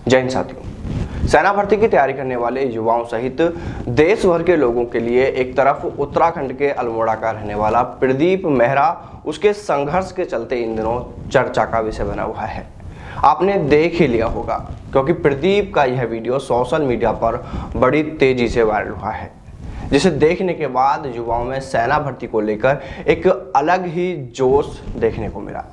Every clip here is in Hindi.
जय हिंद साथियों, सेना भर्ती की तैयारी करने वाले युवाओं सहित देश भर के लोगों के लिए एक तरफ उत्तराखंड के अल्मोड़ा का रहने वाला प्रदीप मेहरा उसके संघर्ष के चलते इन दिनों चर्चा का विषय बना हुआ है। आपने देख ही लिया होगा क्योंकि प्रदीप का यह वीडियो सोशल मीडिया पर बड़ी तेजी से वायरल हुआ है, जिसे देखने के बाद युवाओं में सेना भर्ती को लेकर एक अलग ही जोश देखने को मिला।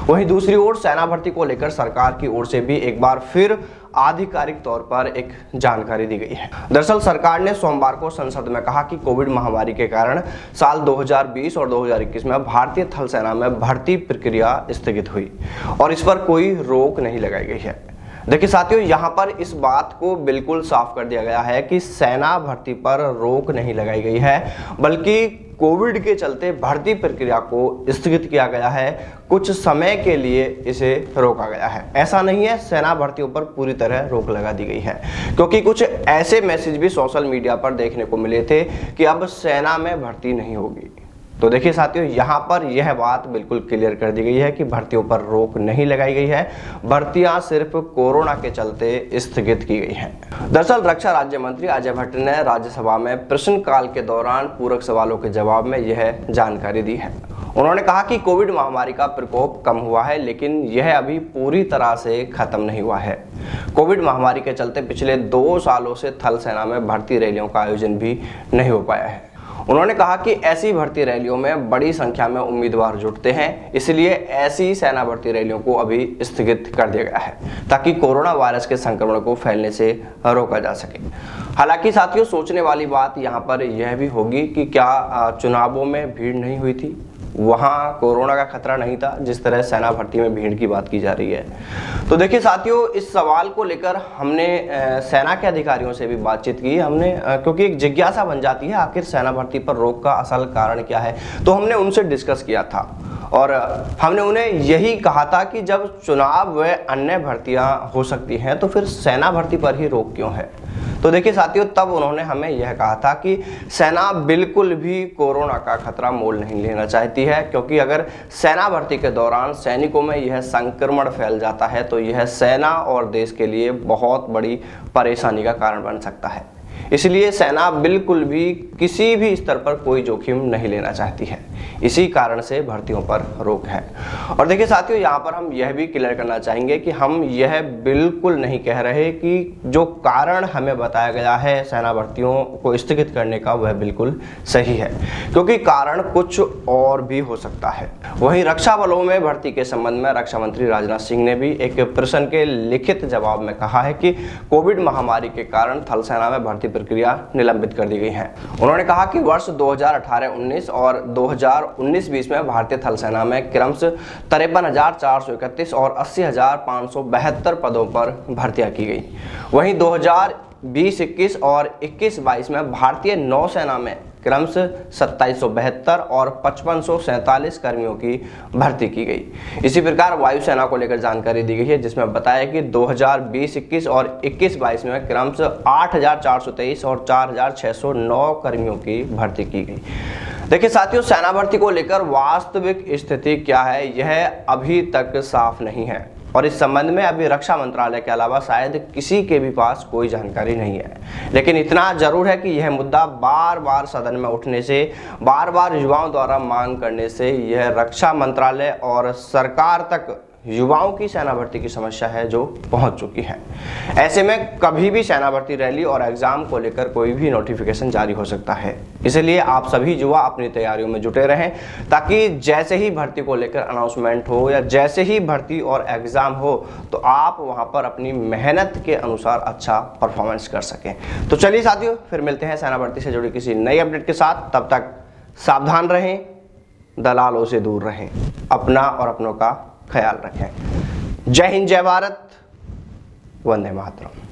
वहीं दूसरी ओर सेना भर्ती को लेकर सरकार की ओर से भी एक बार फिर आधिकारिक तौर पर एक जानकारी दी गई है। दरअसल सरकार ने सोमवार को संसद में कहा कि कोविड महामारी के कारण साल 2020 और 2021 में भारतीय थल सेना में भर्ती प्रक्रिया स्थगित हुई और इस पर कोई रोक नहीं लगाई गई है। देखिए साथियों, यहाँ पर इस बात को बिल्कुल साफ कर दिया गया है कि सेना भर्ती पर रोक नहीं लगाई गई है, बल्कि कोविड के चलते भर्ती प्रक्रिया को स्थगित किया गया है। कुछ समय के लिए इसे रोका गया है। ऐसा नहीं है सेना भर्तियों पर पूरी तरह रोक लगा दी गई है, क्योंकि कुछ ऐसे मैसेज भी सोशल मीडिया पर देखने को मिले थे कि अब सेना में भर्ती नहीं होगी। तो देखिए साथियों, यहाँ पर यह बात बिल्कुल क्लियर कर दी गई है कि भर्तियों पर रोक नहीं लगाई गई है। भर्तियां सिर्फ कोरोना के चलते स्थगित की गई हैं। दरअसल रक्षा राज्य मंत्री अजय भट्ट ने राज्यसभा में प्रश्नकाल के दौरान पूरक सवालों के जवाब में यह जानकारी दी है। उन्होंने कहा कि कोविड महामारी का प्रकोप कम हुआ है, लेकिन यह अभी पूरी तरह से खत्म नहीं हुआ है। कोविड महामारी के चलते पिछले 2 सालों से थल सेना में भर्ती रैलियों का आयोजन भी नहीं हो पाया है। उन्होंने कहा कि ऐसी भर्ती रैलियों में बड़ी संख्या में उम्मीदवार जुटते हैं, इसलिए ऐसी सेना भर्ती रैलियों को अभी स्थगित कर दिया गया है ताकि कोरोना वायरस के संक्रमण को फैलने से रोका जा सके। हालांकि साथियों, सोचने वाली बात यहाँ पर यह भी होगी कि क्या चुनावों में भीड़ नहीं हुई थी, वहां कोरोना का खतरा नहीं था जिस तरह सेना भर्ती में भीड़ की बात की जा रही है। तो देखिए साथियों, इस सवाल को लेकर हमने सेना के अधिकारियों से भी बातचीत की हमने, क्योंकि एक जिज्ञासा बन जाती है आखिर सेना भर्ती पर रोक का असल कारण क्या है। तो हमने उनसे डिस्कस किया था और हमने उन्हें यही कहा था कि जब चुनाव व अन्य भर्तियां हो सकती हैं तो फिर सेना भर्ती पर ही रोक क्यों है। तो देखिए साथियों, तब उन्होंने हमें यह कहा था कि सेना बिल्कुल भी कोरोना का खतरा मोल नहीं लेना चाहती है, क्योंकि अगर सेना भर्ती के दौरान सैनिकों में यह संक्रमण फैल जाता है तो यह सेना और देश के लिए बहुत बड़ी परेशानी का कारण बन सकता है। इसलिए सेना बिल्कुल भी किसी भी स्तर पर कोई जोखिम नहीं लेना चाहती है। इसी कारण से भर्तियों पर रोक है। और देखिए साथियों, यहाँ पर हम यह भी क्लियर करना चाहेंगे कि हम यह बिल्कुल नहीं कह रहे कि जो कारण हमें बताया गया है सेना भर्तियों को स्थगित करने का वह बिल्कुल सही है, क्योंकि कारण कुछ और भी हो सकता है। वहीं रक्षा बलों में भर्ती के संबंध में रक्षा मंत्री राजनाथ सिंह ने भी एक प्रश्न के लिखित जवाब में कहा है कि कोविड महामारी के कारण थल सेना में भर्ती प्रक्रिया निलंबित कर दी गई है। उन्होंने कहा कि वर्ष 2018-19 और 2019-20 में भारतीय थल सेना में क्रमशः 53,431 और 80,572 पदों पर भर्तियां की गई। वहीं 2020-21 और 21-22 में भारतीय नौसेना में क्रमशः 2772 और 5547 कर्मियों की भर्ती की गई। इसी प्रकार वायुसेना को लेकर जानकारी दी गई है, जिसमें बताया कि 2020-21 और 21-22 में क्रमशः 8,423 और 4,609 कर्मियों की भर्ती की गई। देखिए साथियों, सेना भर्ती को लेकर वास्तविक स्थिति क्या है यह अभी तक साफ नहीं है और इस संबंध में अभी रक्षा मंत्रालय के अलावा शायद किसी के भी पास कोई जानकारी नहीं है। लेकिन इतना जरूर है कि यह मुद्दा बार बार सदन में उठने से, बार बार युवाओं द्वारा मांग करने से यह रक्षा मंत्रालय और सरकार तक युवाओं की सेना भर्ती की समस्या है जो पहुंच चुकी है। ऐसे में कभी भी सेना भर्ती रैली और एग्जाम को लेकर कोई भी नोटिफिकेशन जारी हो सकता है। इसलिए आप सभी युवा अपनी तैयारियों में जुटे रहें, ताकि जैसे ही भर्ती को लेकर अनाउंसमेंट हो या जैसे ही भर्ती और एग्जाम हो तो आप वहां पर अपनी मेहनत के अनुसार अच्छा परफॉर्मेंस कर सकें। तो चलिए साथियों, फिर मिलते हैं सेना भर्ती से जुड़ी किसी नई अपडेट के साथ। तब तक सावधान रहें, दलालों से दूर रहें, अपना और अपनों का ख्याल रखें। जय हिंद, जय भारत, वंदे मातरम।